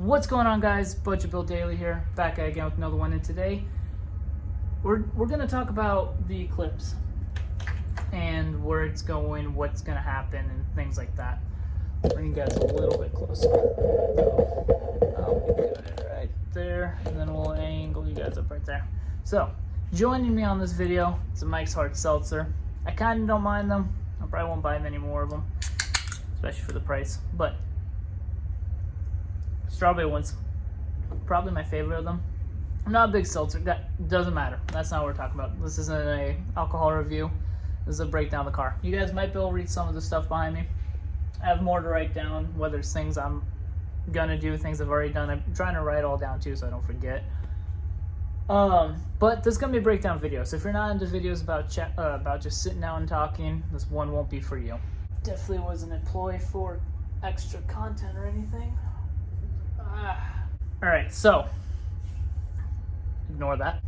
What's going on, guys? Butcher Bill Daily here, back again with another one. And today we're gonna talk about the eclipse and where it's going, what's gonna happen, and things like that. Bring you guys a little bit closer. I'll be good right there, and then we'll angle you guys up right there. So, joining me on this video is a Mike's Hard Seltzer. I kind of don't mind them. I probably won't buy many more of them, especially for the price. But strawberry one's probably my favorite of them. I'm not a big seltzer guy. Doesn't matter. That's not what we're talking about. This isn't a alcohol review. This is a breakdown of the car. You guys might be able to read some of the stuff behind me. I have more to write down, whether it's things I'm gonna do, things I've already done. I'm trying to write all down too so I don't forget. But this is gonna be a breakdown video. So if you're not into videos about just sitting down and talking, this one won't be for you. Definitely wasn't employed for extra content or anything. Alright, so ignore that.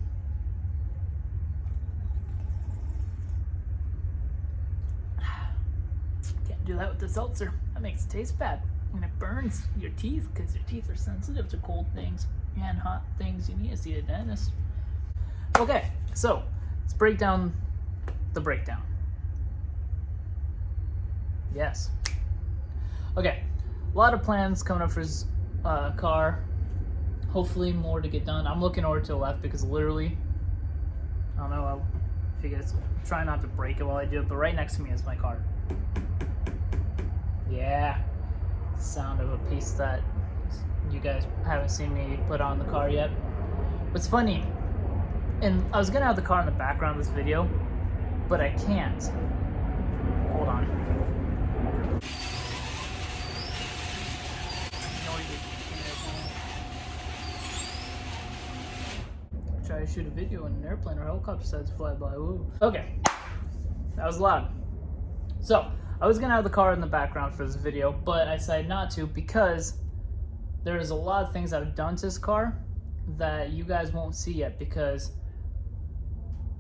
Can't do that with the seltzer. That makes it taste bad. And it burns your teeth because your teeth are sensitive to cold things and hot things. You need to see a dentist. Okay, so let's break down the breakdown. Yes. Okay, a lot of plans coming up for his car. Hopefully more to get done. I'm looking over to the left because literally, I don't know if you guys try not to break it while I do it, but right next to me is my car. Yeah, sound of a piece that you guys haven't seen me put on the car yet. What's funny, and I was gonna have the car in the background of this video, but I can't. Hold on. Try to shoot a video in an airplane or helicopter decides to fly by. Ooh. Okay, that was loud. So I was gonna have the car in the background for this video, but I decided not to because there's a lot of things I've done to this car that you guys won't see yet, because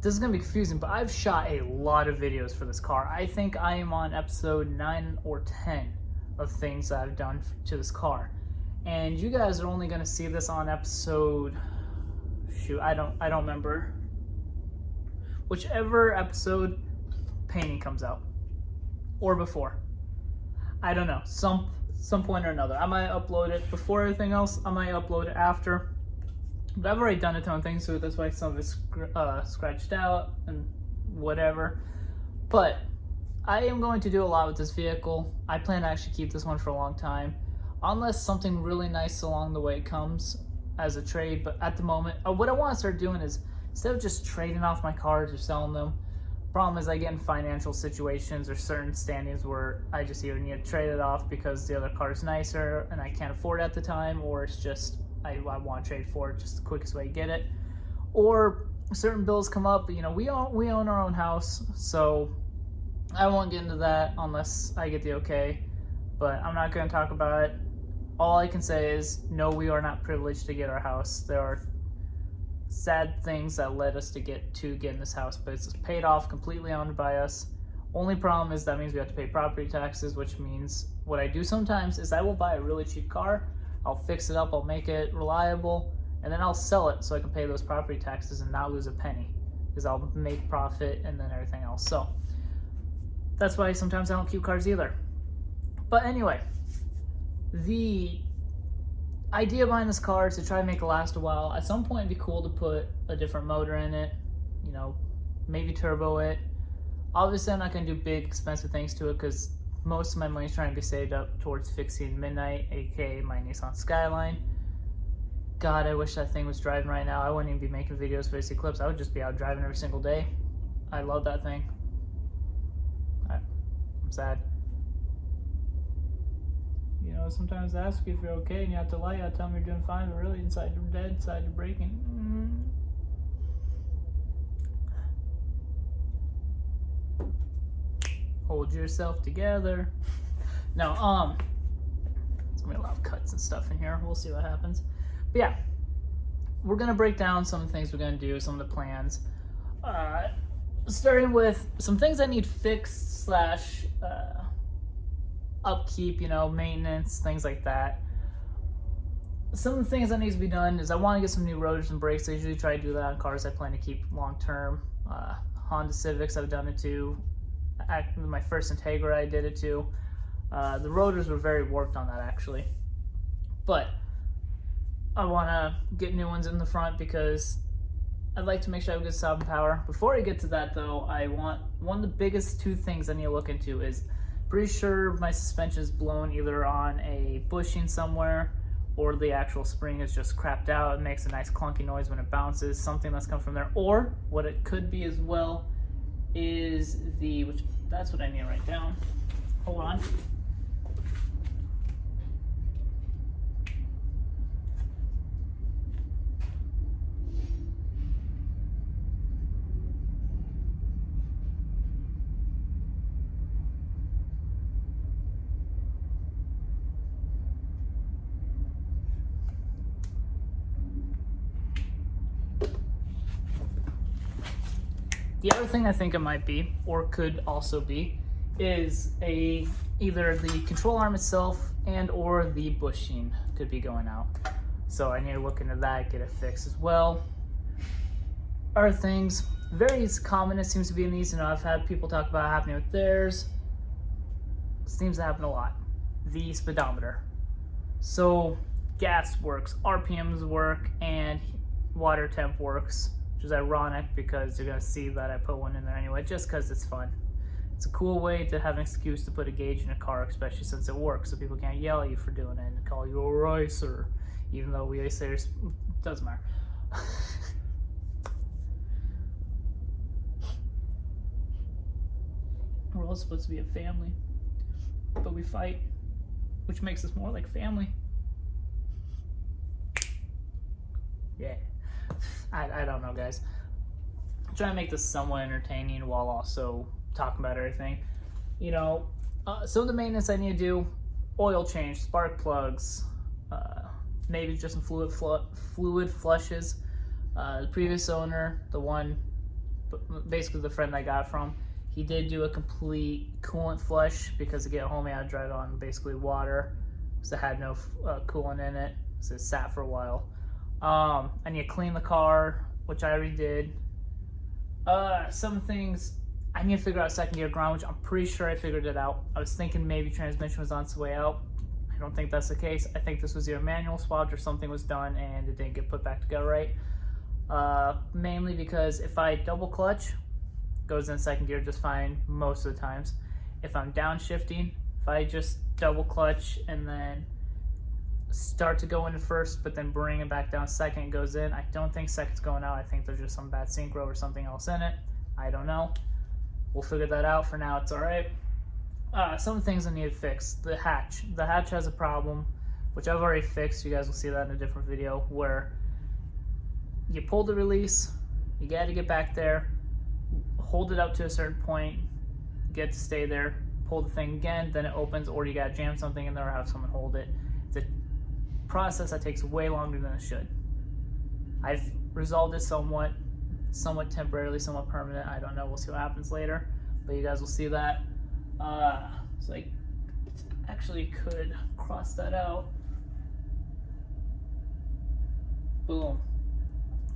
this is gonna be confusing, but I've shot a lot of videos for this car. I think I am on episode 9 or 10 of things that I've done to this car, and you guys are only gonna see this on episode, shoot, I don't remember, whichever episode painting comes out, or before. I don't know, some point or another. I might upload it before everything else, I might upload it after, but I've already done a ton of things, so that's why some of it's scratched out and whatever. But I am going to do a lot with this vehicle. I plan to actually keep this one for a long time, unless something really nice along the way comes as a trade. But at the moment, what I want to start doing is, instead of just trading off my cars or selling them, problem is I get in financial situations or certain standings where I just either need to trade it off because the other car is nicer and I can't afford it at the time, or it's just I want to trade for it, just the quickest way to get it, or certain bills come up. You know, we own our own house, so I won't get into that unless I get the okay, but I'm not going to talk about it. All I can say is, no, we are not privileged to get our house. There are sad things that led us to get in this house, but it's paid off, completely owned by us. Only problem is that means we have to pay property taxes, which means what I do sometimes is I will buy a really cheap car, I'll fix it up, I'll make it reliable, and then I'll sell it so I can pay those property taxes and not lose a penny, because I'll make profit and then everything else. So that's why sometimes I don't keep cars either. But anyway, the idea behind this car is to try to make it last a while. At some point, it'd be cool to put a different motor in it, you know, maybe turbo it. Obviously, I'm not going to do big, expensive things to it because most of my money is trying to be saved up towards fixing Midnight, aka my Nissan Skyline. God, I wish that thing was driving right now. I wouldn't even be making videos for this Eclipse. I would just be out driving every single day. I love that thing. I'm sad. You know, sometimes I ask you if you're okay and you have to lie. I tell me you're doing fine, but really inside you're dead, inside you're breaking. Hold yourself together. No, there's gonna be a lot of cuts and stuff in here. We'll see what happens. But yeah, we're gonna break down some of the things we're gonna do, some of the plans. Starting with some things I need fixed slash upkeep, you know, maintenance, things like that. some of the things that needs to be done is I want to get some new rotors and brakes. I usually try to do that on cars I plan to keep long term. Honda Civics, I've done it to. My first Integra, I did it to. The rotors were very warped on that actually, but I want to get new ones in the front because I'd like to make sure I have good sound power. Before I get to that though, I want one of the biggest two things I need to look into is pretty sure my suspension is blown either on a bushing somewhere or the actual spring is just crapped out. It makes a nice clunky noise when it bounces, something that's come from there. Or what it could be as well is which that's what I need to write down. Hold on. The other thing I think it might be, or could also be, is either the control arm itself and or the bushing could be going out. So I need to look into that, get it fixed as well. Other things, very common it seems to be in these, you know, I've had people talk about happening with theirs. It seems to happen a lot. The speedometer. So gas works, RPMs work, and water temp works. Which is ironic because you're going to see that I put one in there anyway, just because it's fun. It's a cool way to have an excuse to put a gauge in a car, especially since it works, so people can't yell at you for doing it and call you a racer, even though we say it doesn't matter. We're all supposed to be a family, but we fight, which makes us more like family. Yeah. I don't know, guys. I'm trying to make this somewhat entertaining while also talking about everything. You know, some of the maintenance I need to do, oil change, spark plugs, maybe just some fluid flushes. The previous owner, the one, basically the friend I got from, he did do a complete coolant flush because to get home he had to drive on basically water because it had no coolant in it, so it sat for a while. I need to clean the car, which I already did. Some things I need to figure out second gear ground, which I'm pretty sure I figured it out. I was thinking maybe transmission was on its way out. I don't think that's the case. I think this was either manual swapped or something was done and it didn't get put back together right. Mainly because if I double clutch, it goes in second gear just fine most of the times. If I'm downshifting, if I just double clutch and then start to go into first, but then bring it back down second, it goes in. I don't think second's going out. I think there's just some bad synchro or something else in it. I don't know. We'll figure that out. For now, it's all right. Some things I need to fix. The hatch. The hatch has a problem, which I've already fixed. You guys will see that in a different video, where you pull the release, you got to get back there, hold it up to a certain point, get to stay there, pull the thing again, then it opens, or you got to jam something in there or have someone hold it. It's a process that takes way longer than it should. I've resolved it somewhat temporarily, somewhat permanent. I don't know. We'll see what happens later, but you guys will see that. So I actually could cross that out. Boom.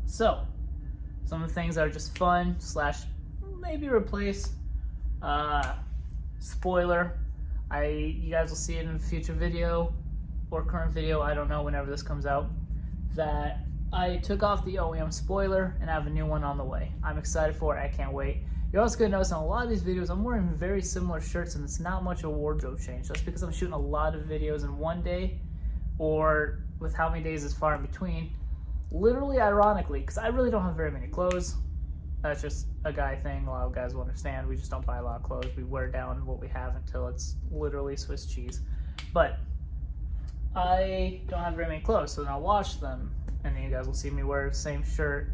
So some of the things that are just fun / maybe replace. Spoiler. You guys will see it in a future video or current video, I don't know, whenever this comes out, that I took off the OEM spoiler and I have a new one on the way. I'm excited for it. I can't wait. You're also going to notice in a lot of these videos I'm wearing very similar shirts and it's not much of a wardrobe change. That's because I'm shooting a lot of videos in one day, or with how many days is far in between. Literally, ironically, because I really don't have very many clothes. That's just a guy thing. A lot of guys will understand. We just don't buy a lot of clothes. We wear down what we have until it's literally Swiss cheese. But I don't have very many clothes, so then I'll wash them. And then you guys will see me wear the same shirt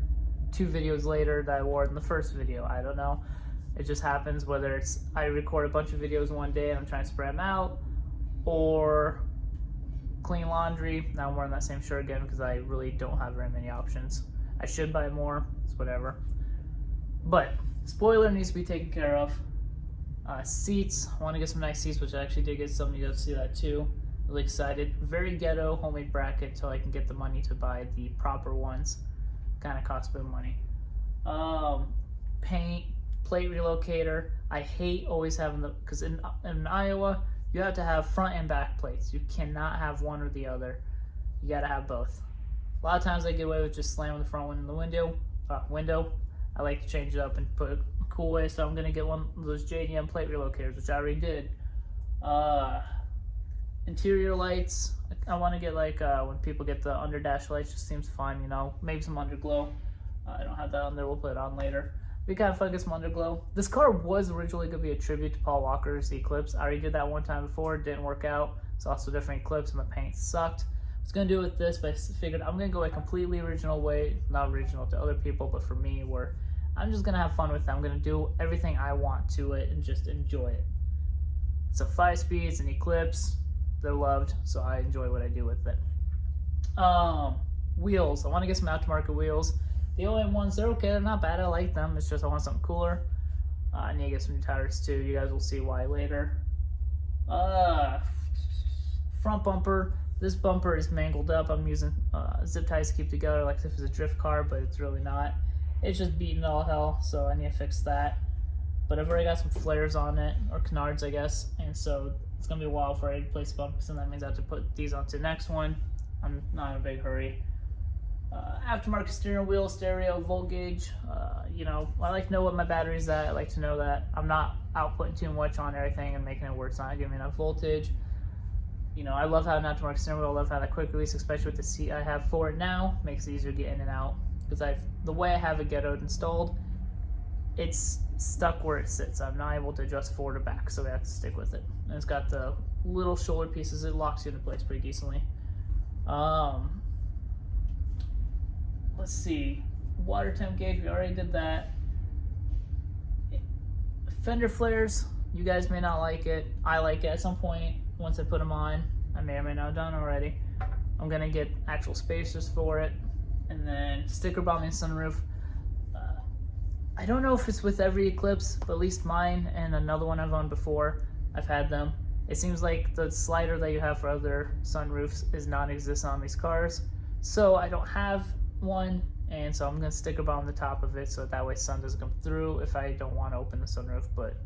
2 videos later that I wore in the first video. I don't know. It just happens, whether it's I record a bunch of videos one day and I'm trying to spread them out, or clean laundry. Now I'm wearing that same shirt again because I really don't have very many options. I should buy more. It's whatever. But spoiler needs to be taken care of. Seats. I want to get some nice seats, which I actually did get some. You guys see that too. Really excited. Very ghetto homemade bracket until I can get the money to buy the proper ones. Kind of cost a bit of money. Paint, plate relocator. I hate always having the, because in Iowa, you have to have front and back plates. You cannot have one or the other. You gotta have both. A lot of times I get away with just slamming the front one in the window. I like to change it up and put it a cool way, so I'm gonna get one of those JDM plate relocators, which I already did. Interior lights. I want to get like when people get the underdash lights, just seems fun, you know. Maybe some underglow. I don't have that on there. We'll put it on later. We kind of fun to get some underglow. This car was originally gonna be a tribute to Paul Walker's Eclipse. I already did that one time before. It didn't work out. It's also a different Eclipse, and the paint sucked. I was gonna do it with this, but I figured I'm gonna go a completely original way. Not original to other people, but for me, where I'm just gonna have fun with it. I'm gonna do everything I want to it and just enjoy it. It's a 5-speed. It's an Eclipse. They're loved, so I enjoy what I do with it. Wheels. I want to get some aftermarket wheels. The OM ones, they're okay. They're not bad. I like them. It's just I want something cooler. I need to get some new tires too. You guys will see why later. Front bumper. This bumper is mangled up. I'm using zip ties to keep together like if it's a drift car, but it's really not. It's just beaten all hell, so I need to fix that. But I've already got some flares on it, or canards, I guess, and so it's gonna be a while before I replace bumpers, and that means I have to put these onto the next one. I'm not in a big hurry. Aftermarket steering wheel, stereo, volt gauge. You know, I like to know what my battery's at. I like to know that I'm not outputting too much on everything and making it where it's not giving me enough voltage. You know, I love having an aftermarket steering wheel. I love having a quick release, especially with the seat I have for it now. Makes it easier to get in and out. Because the way I have it ghettoed installed, it's stuck where it sits. I'm not able to adjust forward or back, so I have to stick with it. And it's got the little shoulder pieces. It locks you into place pretty decently. Let's see. Water temp gauge, we already did that. Fender flares, you guys may not like it. I like it at some point once I put them on. I may or may not have done already. I'm gonna get actual spacers for it. And then sticker bombing sunroof. I don't know if it's with every Eclipse, but at least mine and another one I've owned before, I've had them. It seems like the slider that you have for other sunroofs is non-existent on these cars. So I don't have one, and so I'm gonna sticker bomb the top of it so that way sun doesn't come through if I don't want to open the sunroof, but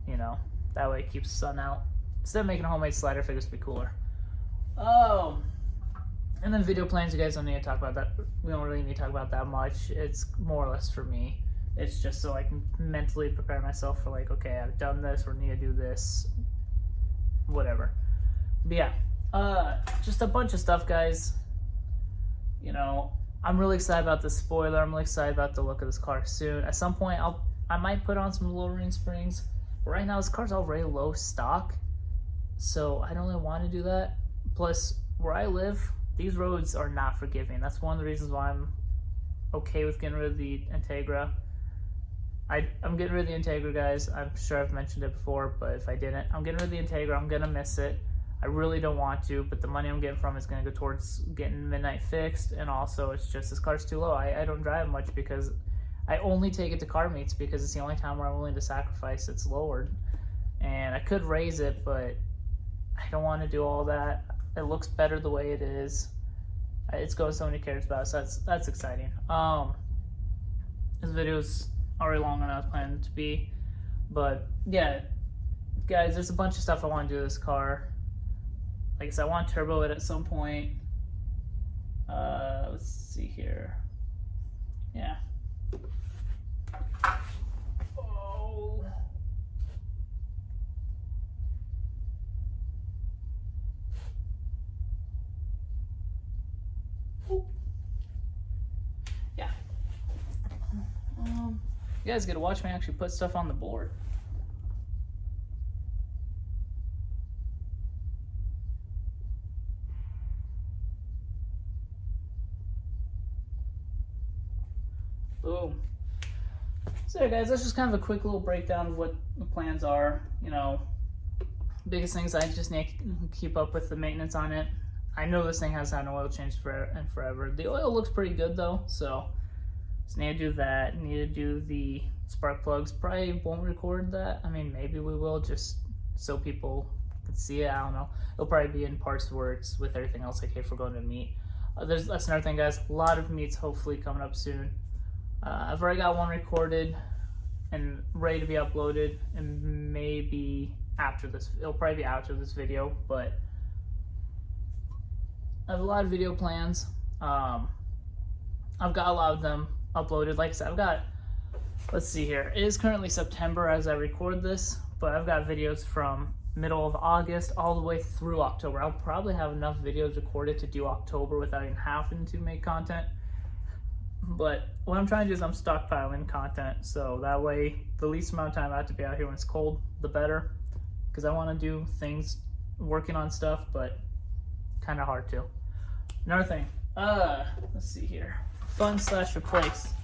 you know, that way it keeps sun out. Instead of making a homemade slider, I figure it'd be cooler. And then video plans, you guys don't need to talk about that. We don't really need to talk about that much. It's more or less for me. It's just so I can mentally prepare myself for like, okay, I've done this, or need to do this, whatever. But yeah, just a bunch of stuff, guys. You know, I'm really excited about the spoiler. I'm really excited about the look of this car soon. At some point, I might put on some lowering springs. But right now, this car's already low stock, so I don't really want to do that. Plus, where I live, these roads are not forgiving. That's one of the reasons why I'm okay with getting rid of the Integra. I'm getting rid of the Integra, guys. I'm sure I've mentioned it before, but if I didn't, I'm getting rid of the Integra. I'm gonna miss it. I really don't want to, but the money I'm getting from it is gonna go towards getting Midnight fixed, and also it's just this car's too low. I don't drive much because I only take it to car meets because it's the only time where I'm willing to sacrifice it's lowered. And I could raise it, but I don't want to do all that. It looks better the way it is. It's going so many cares about it, so that's exciting. This video's already longer than I was planning it to be, but yeah, guys, there's a bunch of stuff I want to do with this car. Like I said, I want to turbo it at some point. Let's see here. Yeah. Oh. Yeah. You guys get to watch me actually put stuff on the board. Boom. So yeah, guys, that's just kind of a quick little breakdown of what the plans are. You know, biggest things I just need to keep up with the maintenance on it. I know this thing has had an oil change forever. The oil looks pretty good though, so just need to do that. Need to do the spark plugs. Probably won't record that. I mean, maybe we will, just so people can see it. I don't know. It'll probably be in parts where it's with everything else, like if we're going to meet. That's another thing, guys. A lot of meets hopefully coming up soon. I've already got one recorded and ready to be uploaded, and maybe after this, it'll probably be after this video, but I have a lot of video plans. I've got a lot of them uploaded. Like I said, I've got, let's see here, it is currently September as I record this, but I've got videos from middle of August all the way through October. I'll probably have enough videos recorded to do October without even having to make content. But what I'm trying to do is I'm stockpiling content, so that way the least amount of time I have to be out here when it's cold, the better. Because I want to do things, working on stuff, but kind of hard to. Another thing, let's see here, fun/replace.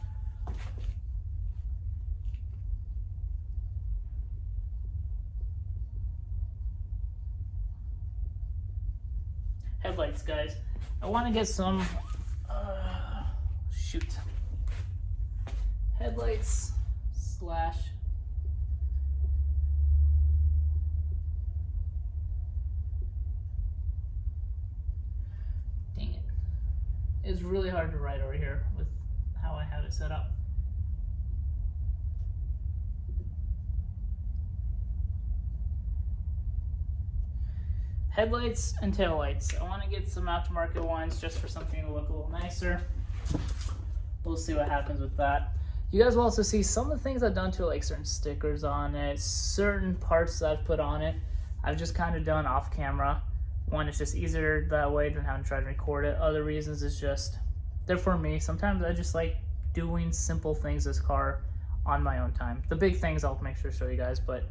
Headlights, guys. I want to get some, headlights / dang it. It's really hard to write over here with how I have it set up. Headlights and taillights. I want to get some aftermarket ones just for something to look a little nicer. We'll see what happens with that. You guys will also see some of the things I've done to it, like certain stickers on it, certain parts that I've put on it. I've just kind of done off camera. One, it's just easier that way than having to try to record it. Other reasons is just, they're for me. Sometimes I just like doing simple things this car on my own time. The big things I'll make sure to show you guys, but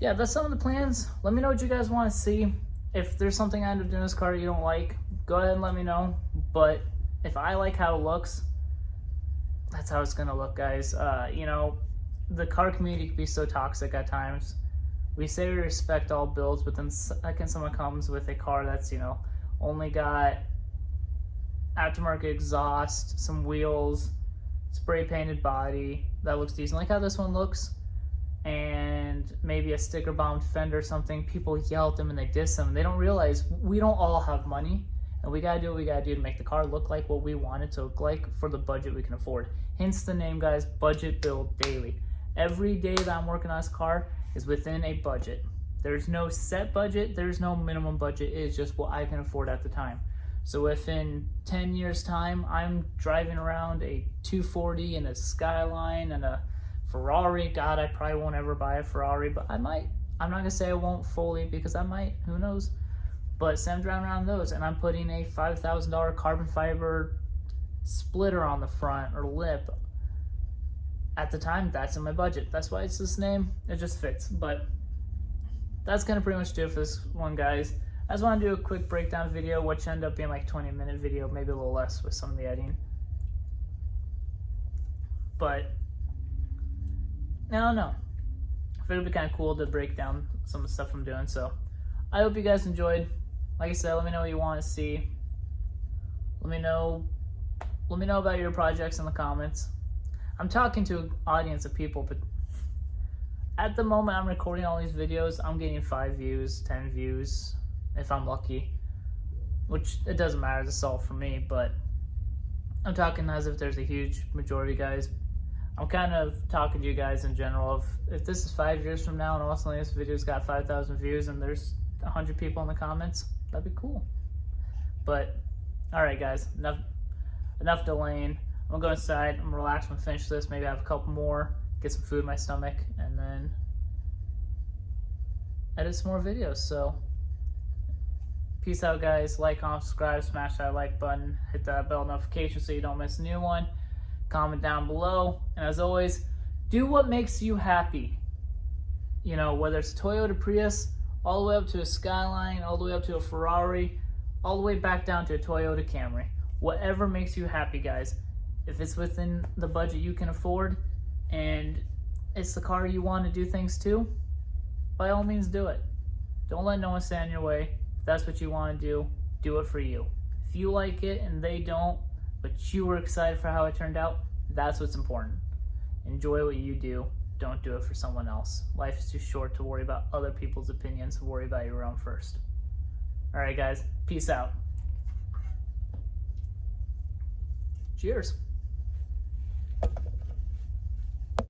yeah, that's some of the plans. Let me know what you guys want to see. If there's something I end up doing this car you don't like, go ahead and let me know. But if I like how it looks, that's how it's gonna look, guys. You know, the car community can be so toxic at times. We say we respect all builds, but then second someone comes with a car that's, you know, only got aftermarket exhaust, some wheels, spray painted body that looks decent, like how this one looks, and maybe a sticker bombed fender or something, people yell at them and they diss them, and they don't realize we don't all have money, and we gotta do what we gotta do to make the car look like what we want it to look like for the budget we can afford. Hence the name, guys, Budget Build Daily. Every day that I'm working on this car is within a budget. There's no set budget, there's no minimum budget, it's just what I can afford at the time. So if in 10 years time I'm driving around a 240 and a Skyline and a Ferrari, God, I probably won't ever buy a Ferrari, but I might. I'm not gonna say I won't fully, because I might, who knows. But say I'm driving around those and I'm putting a $5,000 carbon fiber splitter on the front or lip, at the time, that's in my budget. That's why it's this name, it just fits. But that's gonna pretty much do it for this one, guys. I just wanna do a quick breakdown video, which ended up being like 20-minute video, maybe a little less with some of the editing. But I don't know. I figured it'd be kind of cool to break down some of the stuff I'm doing. So I hope you guys enjoyed. Like I said, let me know what you want to see. Let me know about your projects in the comments. I'm talking to an audience of people, but at the moment I'm recording all these videos, I'm getting 5 views, 10 views, if I'm lucky. Which, it doesn't matter, it's all for me, but I'm talking as if there's a huge majority, guys. I'm kind of talking to you guys in general of, if this is 5 years from now and all of a sudden this video's got 5,000 views and there's 100 people in the comments, that'd be cool. But, alright guys, enough delaying. I'm gonna go inside, I'm gonna relax and finish this, maybe have a couple more, get some food in my stomach, and then edit some more videos. So, peace out, guys. Like, comment, subscribe, smash that like button, hit that bell notification so you don't miss a new one. Comment down below, and as always, do what makes you happy. You know, whether it's a Toyota Prius, all the way up to a Skyline, all the way up to a Ferrari, all the way back down to a Toyota Camry. Whatever makes you happy, guys. If it's within the budget you can afford, and it's the car you want to do things to, by all means do it. Don't let no one stand in your way. If that's what you want to do it for you. If you like it and they don't, but you were excited for how it turned out, that's what's important. Enjoy what you do. don't do it for someone else. Life is too short to worry about other people's opinions. Worry about your own first. All right, guys. Peace out. Cheers.